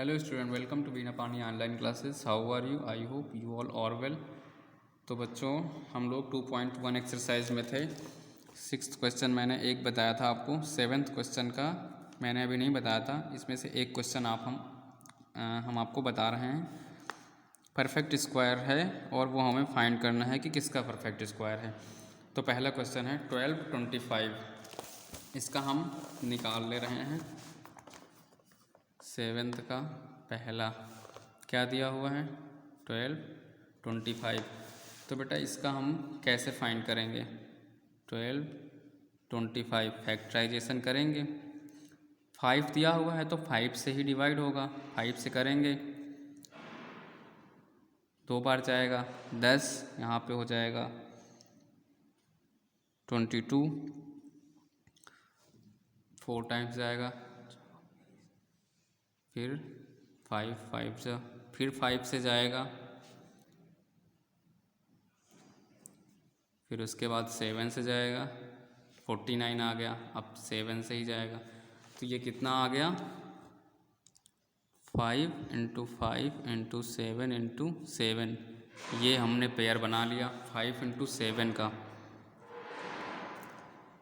Hello student, welcome to Bina Pani online classes. How are you? I hope you all are well. तो बच्चों, हम लोग 2.1 exercise में थे। 6th क्वेश्चन मैंने एक बताया था आपको, 7th क्वेश्चन का मैंने अभी नहीं बताया था। इसमें से एक क्वेश्चन हम आपको बता रहे हैं। परफेक्ट स्क्वायर है और वो हमें फाइंड करना है कि किसका परफेक्ट स्क्वायर है। तो पहला क्वेश्चन है 1225। इसका हम निकाल ले रहे हैं। 7th का पहला क्या दिया हुआ है? 1225। तो बेटा इसका हम कैसे फाइंड करेंगे? 1225 फैक्टराइजेशन करेंगे। 5 दिया हुआ है तो 5 से ही डिवाइड होगा। 5 से करेंगे 2 बार जाएगा 10, यहाँ पे हो जाएगा 22, 4 टाइम्स जाएगा, फिर 5 से, फिर 5 से जाएगा, फिर उसके बाद 7 से जाएगा, 49 आ गया। अब 7 से ही जाएगा तो ये कितना आ गया? 5 × 5 × 7 × 7। ये हमने पेयर बना लिया 5 × 7 का।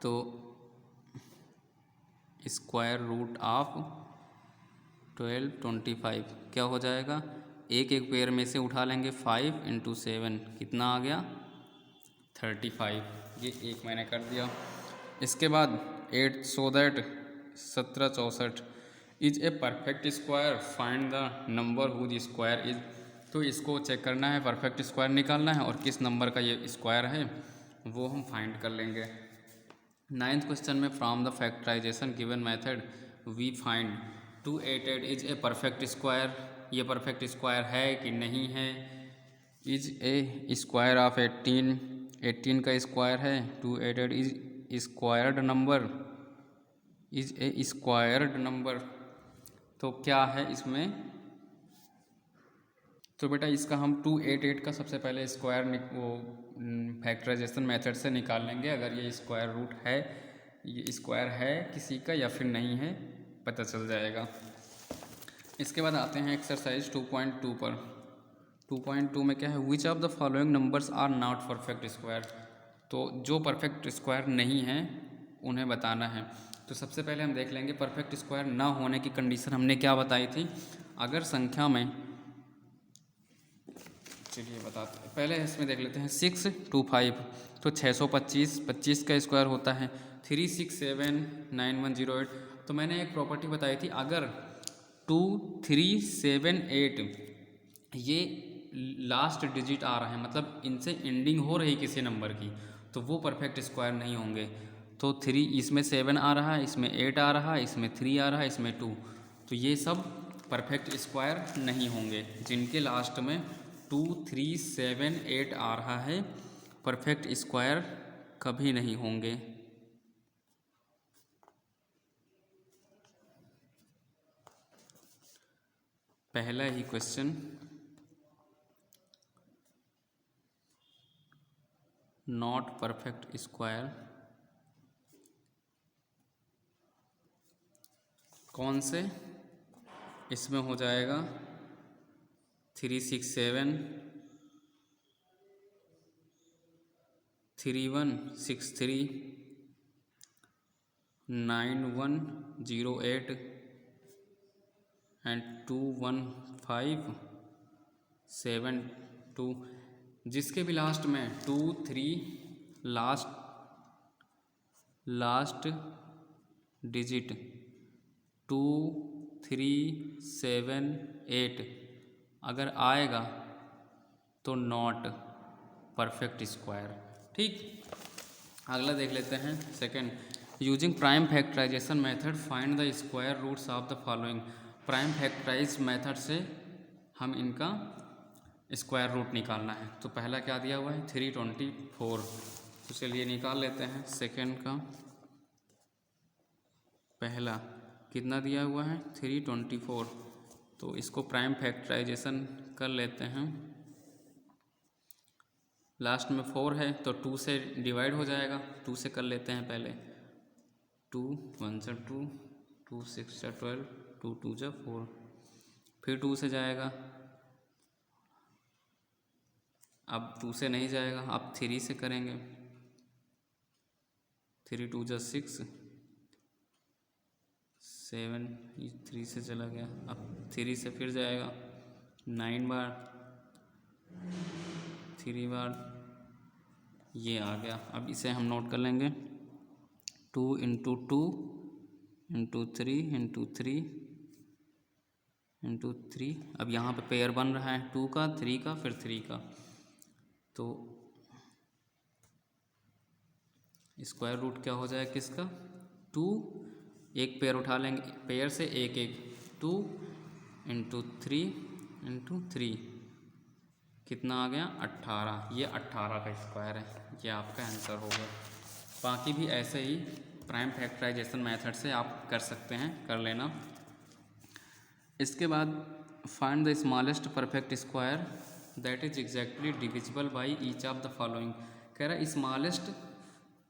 तो स्क्वायर रूट ऑफ 1225 क्या हो जाएगा? एक एक पेयर में से उठा लेंगे 5 × 7, कितना आ गया? 35। ये एक मैंने कर दिया। इसके बाद 8 so that 1764 is a perfect square, find the number whose square is. तो इसको चेक करना है, परफेक्ट स्क्वायर निकालना है और किस नंबर का ये स्क्वायर है वो हम फाइंड कर लेंगे। 9th क्वेश्चन में from the factorisation given method we find 288 is a perfect square. ये परफेक्ट स्क्वायर है कि नहीं है? इज ए स्क्वायर ऑफ 18 का स्क्वायर है। 288 is squared number, is a squared number. तो क्या है इसमें? तो बेटा इसका हम 288 का सबसे पहले स्क्वायर वो फैक्टराइजेशन मेथड से निकाल लेंगे। अगर ये स्क्वायर रूट है, ये स्क्वायर है किसी का या फिर नहीं है, पता चल जाएगा। इसके बाद आते हैं एक्सरसाइज 2.2 पर। 2.2 में क्या है? Which of the following numbers are not perfect square. तो जो परफेक्ट स्क्वायर नहीं है उन्हें बताना है। तो सबसे पहले हम देख लेंगे परफेक्ट स्क्वायर ना होने की कंडीशन हमने क्या बताई थी। अगर संख्या में, चलिए बताते हैं, पहले इसमें देख लेते हैं 625। तो 625 25 का स्क्वायर होता है। 3679108। तो मैंने एक प्रॉपर्टी बताई थी, अगर 2378 ये लास्ट डिजिट आ रहा है, मतलब इनसे एंडिंग हो रही किसी नंबर की, तो वो परफेक्ट स्क्वायर नहीं होंगे। तो 3 इसमें 7 आ रहा है, इसमें 8 आ रहा है, इसमें 3 आ रहा है, इसमें 2, तो ये सब परफेक्ट स्क्वायर नहीं होंगे। जिनके लास्ट में 2 3 7 8 आ रहा है, परफेक्ट स्क्वायर कभी नहीं होंगे। पहला ही क्वेश्चन, नॉट परफेक्ट स्क्वायर कौन से? इसमें हो जाएगा 367 3163 9108 एंड 21572। जिसके भी लास्ट में 2 3 लास्ट डिजिट 2 3 7 8 अगर आएगा तो नॉट परफेक्ट स्क्वायर। ठीक, अगला देख लेते हैं second. Using prime factorisation method find the square roots of the following. Prime factorise method से हम इनका स्क्वायर रूट निकालना है। तो पहला क्या दिया हुआ है? 324। तो चलिए निकाल लेते हैं। सेकंड का पहला कितना दिया हुआ है? 324। तो इसको प्राइम फैक्टराइजेशन कर लेते हैं। लास्ट में 4 है तो 2 से डिवाइड हो जाएगा। 2 से कर लेते हैं पहले। 2 1 से 2, 2 6 से 12, 2 2 से 4, फिर 2 से जाएगा, अब 2 से नहीं जाएगा, अब 3 से करेंगे। 3 2 जा 6 7, ये 3 से चला गया, अब 3 से फिर जाएगा 9 बार, 3 बार, ये आ गया। अब इसे हम नोट कर लेंगे 2 इंटू 2 इंटू 3 इंटू 3 इंटू 3। अब यहाँ पे पेयर बन रहा है 2 का, 3 का, फिर 3 का, तो स्क्वायर रूट क्या हो जाएगा किसका, 2, एक पेयर उठा लेंगे, पेयर से एक एक, 2 इंटू 3 इंटू 3, कितना आ गया 18। ये 18 का स्क्वायर है, ये आपका आंसर हो गया। बाकी भी ऐसे ही प्राइम फैक्टराइजेशन मेथड से आप कर सकते हैं, कर लेना। इसके बाद find the smallest perfect square that is exactly divisible by each of the following. कह रहा है स्मॉलेस्ट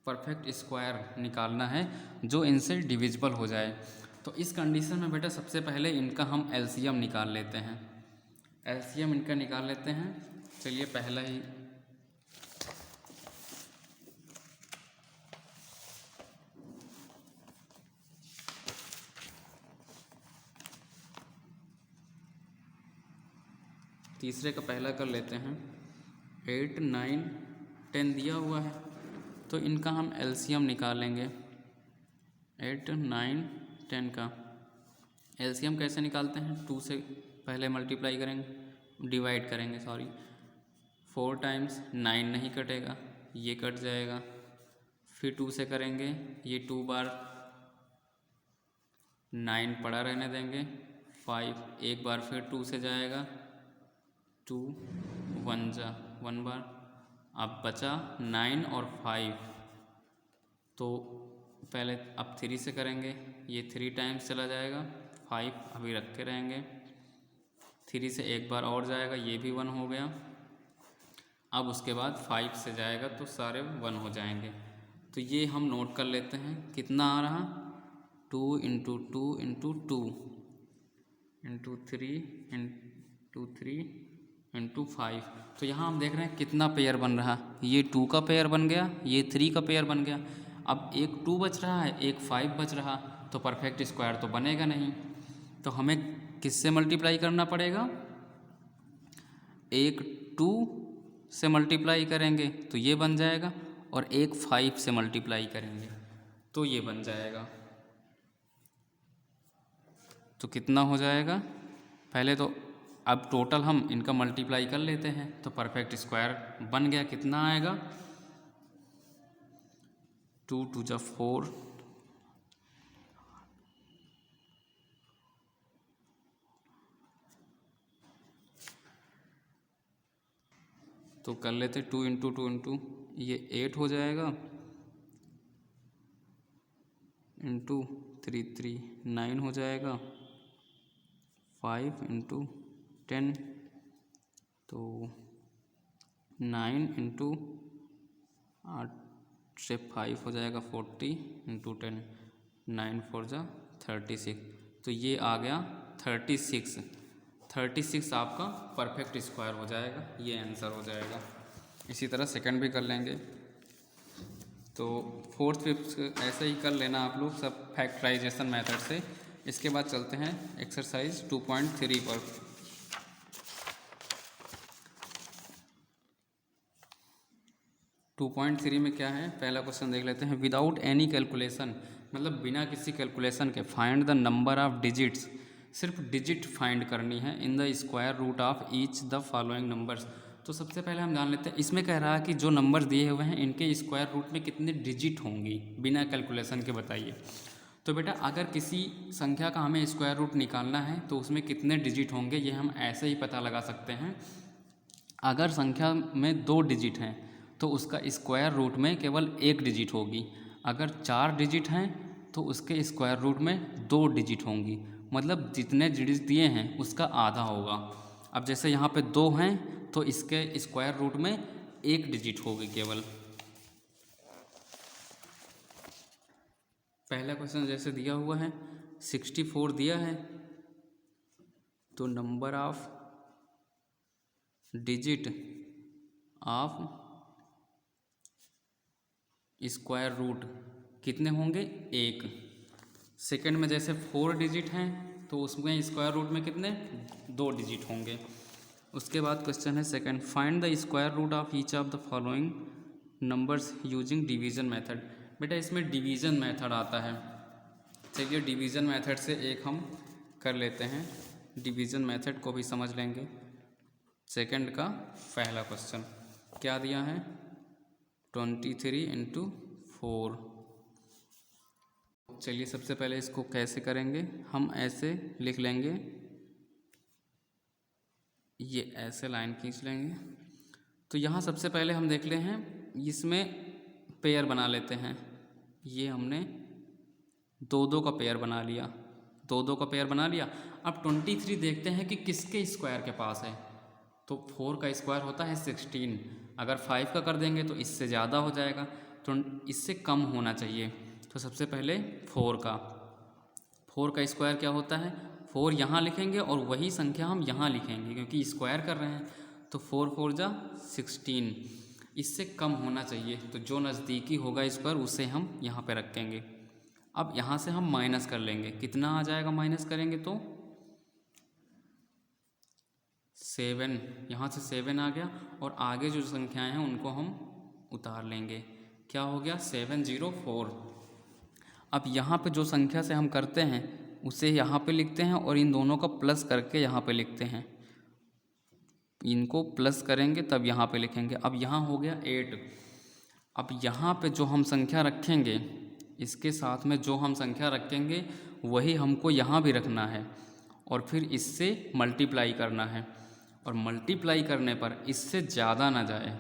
परफेक्ट स्क्वायर निकालना है जो इनसे डिविजिबल हो जाए। तो इस कंडीशन में बेटा सबसे पहले इनका हम एलसीएम निकाल लेते हैं, एलसीएम इनका निकाल लेते हैं। चलिए पहला ही तीसरे का पहला कर लेते हैं। 8 9 10 दिया हुआ है, तो इनका हम एलसीएम निकालेंगे। 8 9 10 का एलसीएम कैसे निकालते हैं, 2 से पहले मल्टीप्लाई करेंगे, डिवाइड करेंगे सॉरी, 4 टाइम्स 9 नहीं कटेगा, ये कट जाएगा, फिर 2 से करेंगे, ये 2 बार 9 पड़ा रहने देंगे, 5 एक बार फिर 2 से जाएगा, 2 1 जा 1 बार, अब बचा 9 और 5, तो पहले अब 3 से करेंगे, ये 3 टाइम्स चला जाएगा, 5 अभी रखे रहेंगे, 3 से एक बार और जाएगा, ये भी 1 हो गया। अब उसके बाद 5 से जाएगा तो सारे 1 हो जाएंगे। तो ये हम नोट कर लेते हैं, कितना आ रहा, 2 into 2 into 2 into 3 into 3 into 5। तो यहाँ हम देख रहे हैं कितना पेयर बन रहा, ये 2 का पेयर बन गया, ये 3 का पेयर बन गया। अब एक 2 बच रहा है, एक 5 बच रहा, तो परफेक्ट स्क्वायर तो बनेगा नहीं। तो हमें किससे मल्टीप्लाई करना पड़ेगा, एक 2 से मल्टीप्लाई करेंगे तो ये बन जाएगा, और एक 5 से मल्टीप्लाई करेंगे तो ये बन जाएगा। तो कितना हो जाएगा, पहले तो अब टोटल हम इनका मल्टीप्लाई कर लेते हैं, तो परफेक्ट स्क्वायर बन गया। कितना आएगा, 2 2 जा 4, तो कर लेते 2 इंटू 2 इंटू, ये 8 हो जाएगा, इंटू 3 3 9 हो जाएगा, 5 इंटू 10, तो 9 इंटू 8 से 5 हो जाएगा 40 इंटू 10, 9 4 जा 36, तो ये आ गया 36 आपका परफेक्ट स्क्वायर हो जाएगा, ये आंसर हो जाएगा। इसी तरह सेकंड भी कर लेंगे। तो फोर्थ फिफ्थ ऐसे ही कर लेना आप लोग सब फैक्टराइजेशन मेथड से। इसके बाद चलते हैं एक्सरसाइज 2.3 पर। टू पॉइंट थ्री में क्या है, पहला क्वेश्चन देख लेते हैं। विदाउट एनी कैलकुलेशन, मतलब बिना किसी कैलकुलेशन के, find the number of digits, सिर्फ डिजिट फाइंड करनी है, in the square root of each the following numbers. तो सबसे पहले हम जान लेते हैं, इसमें कह रहा है कि जो नंबर दिए हुए हैं इनके स्क्वायर रूट में कितने डिजिट होंगी, बिना कैलकुलेशन के बताइए। तो बेटा अगर किसी संख्या का हमें स्क्वायर रूट निकालना है तो उसमें कितने डिजिट होंगे ये हम ऐसे ही पता लगा सकते हैं। अगर संख्या में 2 डिजिट हैं तो उसका स्क्वायर रूट में केवल 1 डिजिट होगी। अगर 4 डिजिट हैं तो उसके स्क्वायर रूट में 2 डिजिट होंगी, मतलब जितने डिजिट दिए हैं उसका आधा होगा। अब जैसे यहाँ पे 2 हैं तो इसके स्क्वायर रूट में 1 डिजिट होगी केवल। पहला क्वेश्चन जैसे दिया हुआ है 64 दिया है, तो number of digit of square root कितने होंगे? 1। सेकंड में जैसे 4 डिजिट हैं तो उसमें स्क्वायर रूट में कितने? 2 डिजिट होंगे। उसके बाद क्वेश्चन है second, find the square root of each of the following numbers using division method. बेटा इसमें डिवीज़न मेथड आता है। चलिए डिवीज़न मेथड से एक हम कर लेते हैं, डिवीज़न मेथड को भी समझ लेंगे। सेकंड का पहला क्वेश्चन क्या दिया है? 23 × 4। चलिए सबसे पहले इसको कैसे करेंगे? हम ऐसे लिख लेंगे, ये ऐसे लाइन खींच लेंगे। तो यहाँ सबसे पहले हम देख ले हैं, इसमें पेयर बना लेते हैं। ये हमने 2-2 का पेयर बना लिया, 2-2 का पेयर बना लिया। अब 23 देखते हैं कि किसके स्क्वायर के पास है। तो 4 का स्क्वायर होता है 16। अगर 5 का कर देंगे तो इससे ज़्यादा हो जाएगा, तो इससे कम होना चाहिए। तो सबसे पहले 4 का स्क्वायर क्या होता है? 4 यहाँ लिखेंगे और वही संख्या हम यहाँ लिखेंगे क्योंकि स्क्वायर कर रहे हैं। तो 4 4 जा 16, इससे कम होना चाहिए। तो जो नज़दीकी होगा स्क्वायर उसे हम यहाँ पे रखेंगे। अब यहाँ से हम माइनस कर लेंगे, कितना आ जाएगा माइनस करेंगे तो 7। यहाँ से 7 आ गया और आगे जो संख्याएं हैं उनको हम उतार लेंगे। क्या हो गया? 704। अब यहाँ पे जो संख्या से हम करते हैं उसे यहाँ पे लिखते हैं और इन दोनों का प्लस करके यहाँ पे लिखते हैं। इनको प्लस करेंगे तब यहाँ पे लिखेंगे। अब यहाँ हो गया 8। अब यहाँ पे जो हम संख्या रखेंगे, इसके साथ में जो हम संख्या रखेंगे वही हमको यहाँ भी रखना है और फिर इससे मल्टीप्लाई करना है। और मल्टीप्लाई करने पर इससे ज़्यादा ना जाए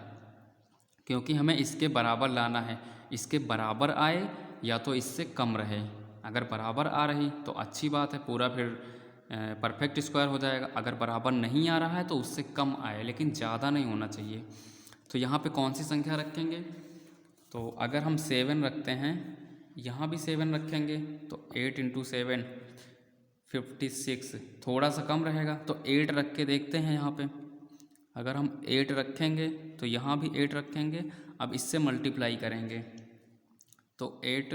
क्योंकि हमें इसके बराबर लाना है। इसके बराबर आए या तो इससे कम रहे। अगर बराबर आ रही तो अच्छी बात है, पूरा फिर परफेक्ट स्क्वायर हो जाएगा। अगर बराबर नहीं आ रहा है तो उससे कम आए, लेकिन ज़्यादा नहीं होना चाहिए। तो यहाँ पे कौन सी संख्या रखेंगे? तो अगर हम 7 रखते हैं, यहाँ भी 7 रखेंगे तो 8 × 7 56, थोड़ा सा कम रहेगा। तो 8 रख के देखते हैं यहाँ पे। अगर हम 8 रखेंगे तो यहाँ भी 8 रखेंगे। अब इससे मल्टीप्लाई करेंगे तो 8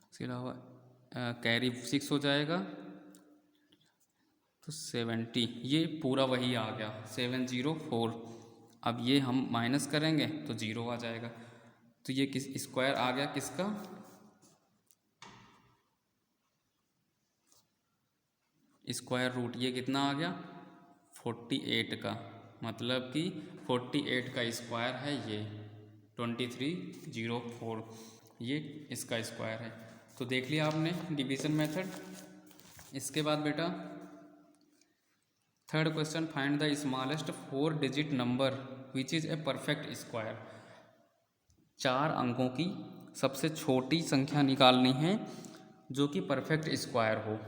से अलावा कैरी 6 हो जाएगा तो 70। ये पूरा वही आ गया 704। अब ये हम माइनस करेंगे तो 0 आ जाएगा। तो ये किस स्क्वायर आ गया? किसका? स्क्वायर रूट ये कितना आ गया? 48 का। मतलब कि 48 का स्क्वायर है ये 2304, ये इसका स्क्वायर है। तो देख लिया आपने डिवीज़न मेथड। इसके बाद बेटा third question, find the smallest 4 digit number which is a perfect square. 4 अंकों की सबसे छोटी संख्या निकालनी है जो कि परफेक्ट स्क्वायर हो।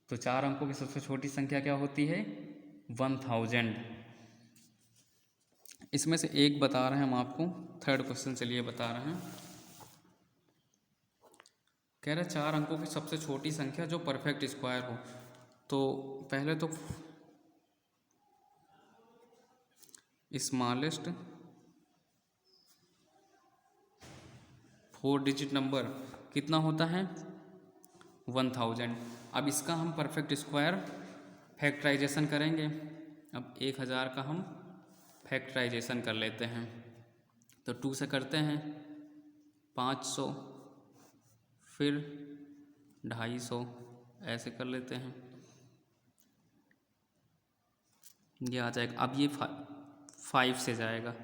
तो 4 अंकों की सबसे छोटी संख्या क्या होती है? 1000। इसमें से एक बता रहे हैं हम आपको। थर्ड क्वेश्चन चलिए बता रहे हैं। कह रहे 4 अंकों की सबसे छोटी संख्या जो परफेक्ट स्क्वायर हो। तो पहले तो स्मॉलेस्ट 4 डिजिट नंबर कितना होता है? 1000। अब इसका हम परफेक्ट स्क्वायर फैक्टराइजेशन करेंगे। अब 1000 का हम फैक्टराइजेशन कर लेते हैं। तो 2 से करते हैं 500, फिर 250, ऐसे कर लेते हैं। ये आ जाएगा। अब ये 5 से जाएगा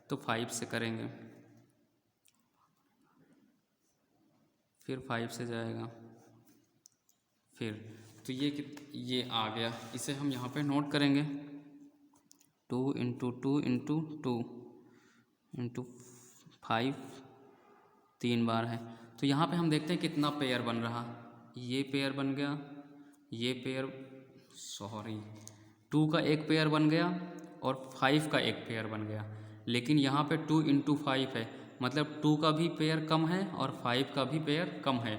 तो 5 से करेंगे, फिर 5 से जाएगा, फिर तो ये आ गया। इसे हम यहाँ पे नोट करेंगे 2 × 2 × 2 × 5 3 बार है। तो यहाँ पे हम देखते हैं कितना पेयर बन रहा। ये पेयर बन गया, ये पेयर 2 का एक पेयर बन गया और 5 का एक पेयर बन गया। लेकिन यहाँ पे 2 × 5 है, मतलब 2 का भी पेयर कम है और 5 का भी पेयर कम है।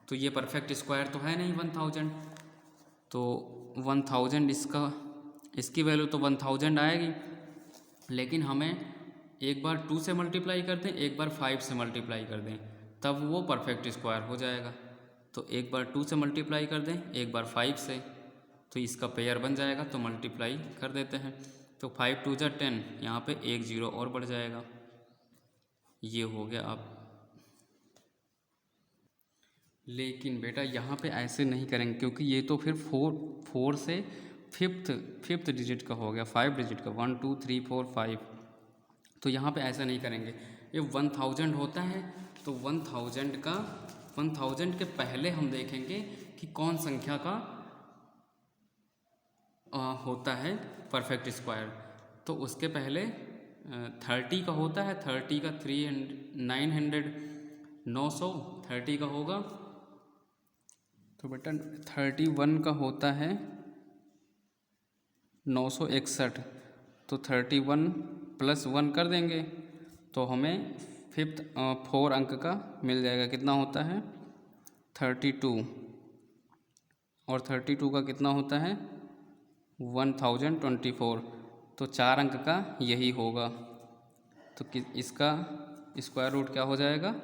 तो ये परफेक्ट स्क्वायर तो है नहीं 1000, तो 1000 इसकी वैल्यू तो 1000 आएगी, लेकिन हमें एक बार 2 से मल्टीप्लाई कर दें, एक बार 5 से मल्टीप्लाई कर दें, तब वो परफेक्ट स्क्वायर हो जाएगा। तो एक बार 2 से मल्टीप्लाई कर दें, एक बार 5 से, तो इसका पेयर बन जाएगा, तो मल्टीप्लाई कर देते हैं। तो 5 2 जा 10, यहाँ पे एक जीरो और बढ़ जाएगा। ये हो गया अब। लेकिन बेटा यहाँ पे ऐसे नहीं करेंगे, क्योंकि ये तो फिर 4 से फिफ्थ डिजिट का हो गया, 5 डिजिट का, 1 2 3 4 5। तो यहाँ पे ऐसा नहीं करेंगे। ये 1000 होता है, तो 1000 के पहले हम देखेंगे कि कौन संख्या का होता है परफेक्ट स्क्वायर। तो उसके पहले 30 का होता है, 30 का 900 30 का होगा। तो बेटा 31 का होता है 961, तो 31 + 1 कर देंगे, तो हमें 4 अंक का मिल जाएगा। कितना होता है 32, और 32 का कितना होता है 1024, तो 4 अंक का यही होगा। तो इसका स्क्वायर रूट क्या हो जाएगा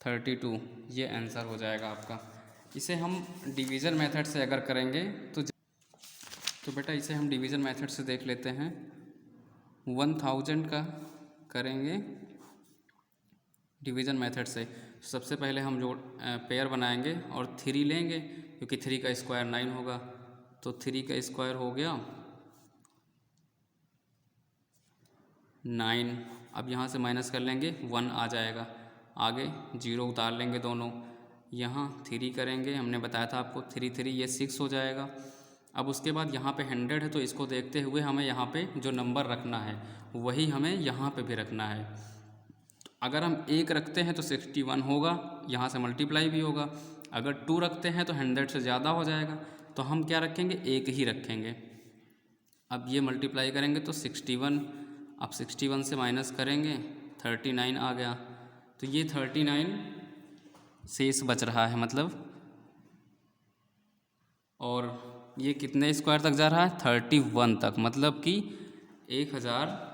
32, ये आंसर हो जाएगा आपका। इसे हम डिवीज़न मेथड से अगर करेंगे तो बेटा इसे हम डिवीज़न मेथड से देख लेते हैं। 1000 का करेंगे डिवीज़न मेथड से। सबसे पहले हम जो पेयर बनाएंगे और 3 लेंगे, क्योंकि 3 का स्क्वायर 9 होगा, तो 3 का स्क्वायर हो गया 9। अब यहाँ से माइनस कर लेंगे, 1 आ जाएगा, आगे 0 उतार लेंगे दोनों। यहाँ 3 करेंगे, हमने बताया था आपको 3 3 ये 6 हो जाएगा। अब उसके बाद यहाँ पे 100 है, तो इसको देखते हुए हमें यहाँ पे जो नंबर रखना है वही हमें यहाँ पे भी रखना है। अगर हम 1 रखते हैं तो 61 होगा, यहाँ से मल्टीप्लाई भी होगा। अगर 2 रखते हैं तो 100 से ज़्यादा हो जाएगा, तो हम क्या रखेंगे 1 ही रखेंगे। अब ये मल्टीप्लाई करेंगे तो 61, अब 61 से माइनस करेंगे 39 आ गया। तो ये 39 शेष बच रहा है मतलब, और ये कितने स्क्वायर तक जा रहा है 31 तक, मतलब कि 1000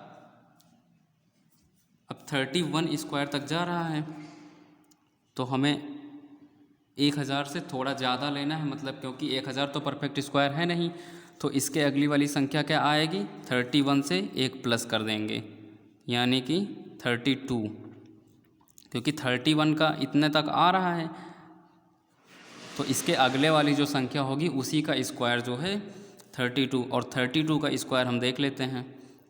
अब 31 स्क्वायर तक जा रहा है। तो हमें 1000 से थोड़ा ज़्यादा लेना है, मतलब क्योंकि 1000 तो परफेक्ट स्क्वायर है नहीं, तो इसके अगली वाली संख्या क्या आएगी 31 से 1 प्लस कर देंगे, यानी कि 32, क्योंकि 31 का इतने तक आ रहा है, तो इसके अगले वाली जो संख्या होगी उसी का स्क्वायर जो है 32, और 32 का स्क्वायर हम देख लेते हैं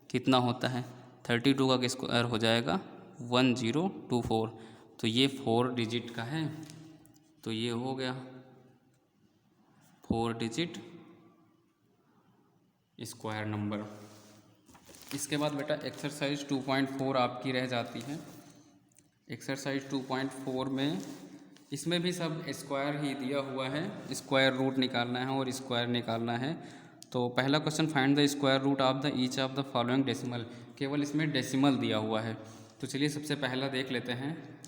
कितना होता है। 32 का स्क्वायर हो जाएगा 1024, तो ये 4 डिजिट का है, तो ये हो गया 4 डिजिट स्क्वायर नंबर। इसके बाद बेटा एक्सरसाइज 2.4 आपकी रह जाती है। एक्सरसाइज 2.4 में इसमें भी सब स्क्वायर ही दिया हुआ है, स्क्वायर रूट निकालना है और स्क्वायर निकालना है। तो पहला question, find the square root of the each of the following decimal. केवल इसमें डेसिमल दिया हुआ है, तो चलिए सबसे पहला देख लेते हैं।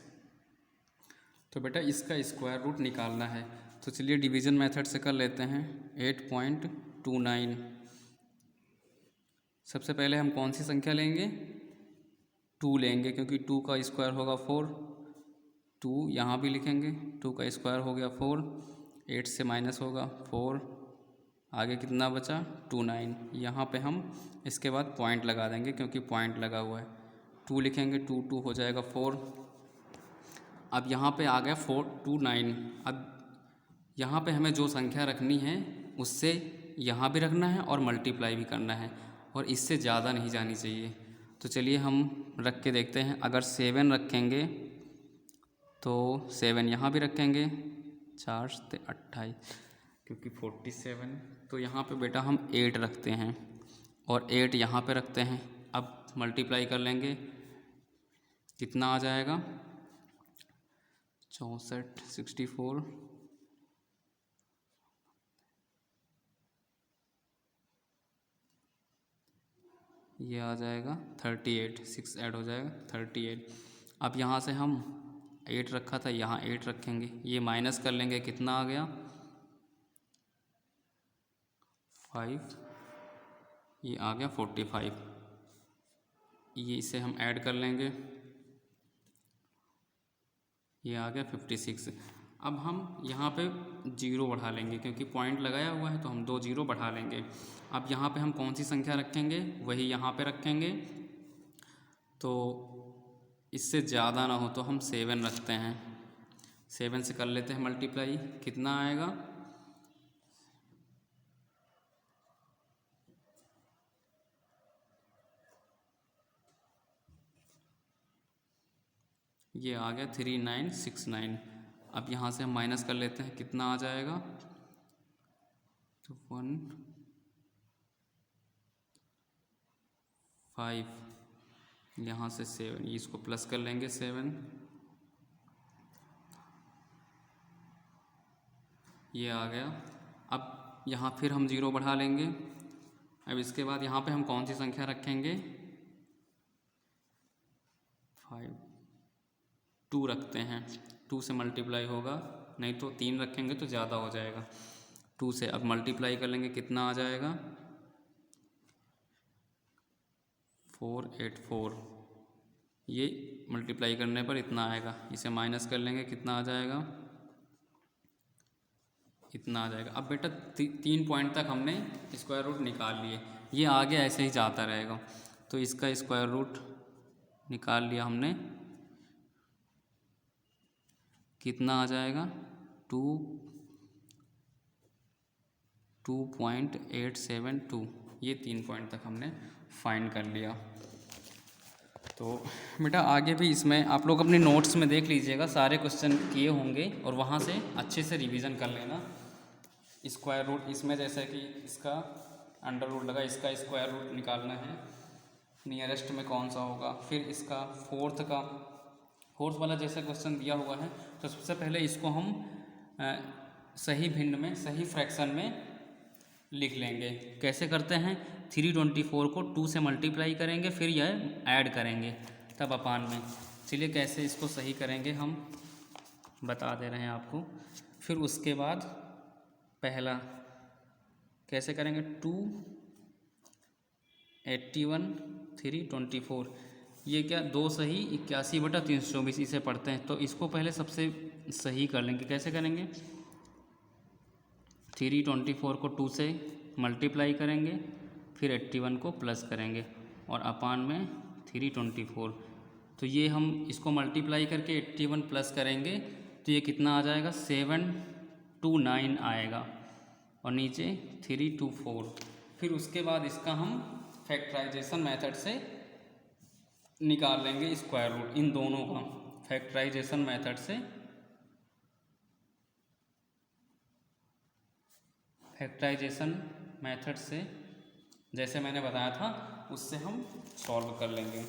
तो बेटा इसका स्क्वायर रूट निकालना है, तो चलिए डिवीज़न मेथड से कर लेते हैं। 8.29, सबसे पहले हम कौन सी संख्या लेंगे 2 लेंगे, क्योंकि 2 का स्क्वायर होगा 4, 2 यहाँ भी लिखेंगे, 2 का स्क्वायर हो गया 4, 8 से माइनस होगा 4, आगे कितना बचा 29, यहाँ पे हम इसके बाद पॉइंट लगा देंगे क्योंकि पॉइंट लगा हुआ है, 2 लिखेंगे, 2 2 हो जाएगा 4। अब यहाँ पे आ गया 429। अब यहाँ पे हमें जो संख्या रखनी है उससे यहाँ भी रखना है और मल्टीप्लाई भी करना है, और इससे ज़्यादा नहीं जानी चाहिए। तो चलिए हम रख के देखते हैं। अगर 7 रखेंगे तो 7 यहाँ भी रखेंगे, 4 से 28, क्योंकि 47, तो यहाँ पे बेटा हम 8 रखते हैं और 8 यहाँ पे रखते हैं। अब मल्टीप्लाई कर लेंगे, कितना आ जाएगा 64, 64, ये आ जाएगा 38, 6 ऐड हो जाएगा 38। अब यहाँ से हम 8 रखा था, यहाँ 8 रखेंगे, ये माइनस कर लेंगे, कितना आ गया 5, ये आ गया 45, ये इसे हम ऐड कर लेंगे, ये आ गया 56। अब हम यहाँ पे 0 बढ़ा लेंगे क्योंकि पॉइंट लगाया हुआ है तो हम 2 0 बढ़ा लेंगे। अब यहाँ पे हम कौन सी संख्या रखेंगे, वही यहाँ पे रखेंगे, तो इससे ज़्यादा ना हो तो हम 7 रखते हैं, 7 से कर लेते हैं मल्टीप्लाई, कितना आएगा ये आ गया 3969। अब यहाँ से हम माइनस कर लेते हैं, कितना आ जाएगा, तो 1 5, यहाँ से 7, इसको प्लस कर लेंगे 7, ये आ गया। अब यहाँ फिर हम 0 बढ़ा लेंगे। अब इसके बाद यहाँ पे हम कौन सी संख्या रखेंगे, 5, 2 रखते हैं, 2 से मल्टीप्लाई होगा, नहीं तो 3 रखेंगे तो ज़्यादा हो जाएगा, 2 से अब मल्टीप्लाई कर लेंगे, कितना आ जाएगा 484, ये मल्टीप्लाई करने पर इतना आएगा, इसे माइनस कर लेंगे, कितना आ जाएगा इतना आ जाएगा। अब बेटा 3 पॉइंट तक हमने स्क्वायर रूट निकाल लिए, ये आगे ऐसे ही जाता रहेगा, तो इसका स्क्वायर रूट निकाल लिया हमने, कितना आ जाएगा 2.872, ये 3 पॉइंट तक हमने फाइंड कर लिया। तो बेटा आगे भी इसमें आप लोग अपने नोट्स में देख लीजिएगा, सारे क्वेश्चन किए होंगे और वहाँ से अच्छे से रिवीजन कर लेना। स्क्वायर रूट इसमें जैसे कि इसका अंडर रूट लगा, इसका स्क्वायर रूट निकालना है, नियरेस्ट में कौन सा होगा, फिर इसका फोर्थ वाला जैसा क्वेश्चन दिया हुआ है, तो सबसे पहले इसको हम सही भिन्न में, सही फ्रैक्शन में लिख लेंगे। कैसे करते हैं, 324 को 2 से मल्टीप्लाई करेंगे, फिर यह ऐड करेंगे, तब अपान में। चलिए कैसे इसको सही करेंगे हम बता दे रहे हैं आपको। फिर उसके बाद पहला कैसे करेंगे, 281 324, ये क्या 2 सही 81/324 इसे पढ़ते हैं, तो इसको पहले सबसे सही कर लेंगे। कैसे करेंगे, 324 को 2 से मल्टीप्लाई करेंगे, फिर 81 को प्लस करेंगे और अपान में 324, तो ये हम इसको मल्टीप्लाई करके 81 प्लस करेंगे तो ये कितना आ जाएगा 729 आएगा और नीचे 324। फिर उसके बाद इसका हम फैक्टराइजेशन मेथड से निकाल लेंगे स्क्वायर रूट, इन दोनों का फैक्टराइजेशन मेथड से जैसे मैंने बताया था उससे हम सॉल्व कर लेंगे।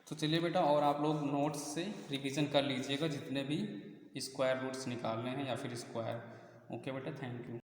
तो चलिए बेटा, और आप लोग नोट्स से रिवीजन कर लीजिएगा जितने भी स्क्वायर रूट्स निकालने हैं या फिर स्क्वायर। ओके बेटा, थैंक यू।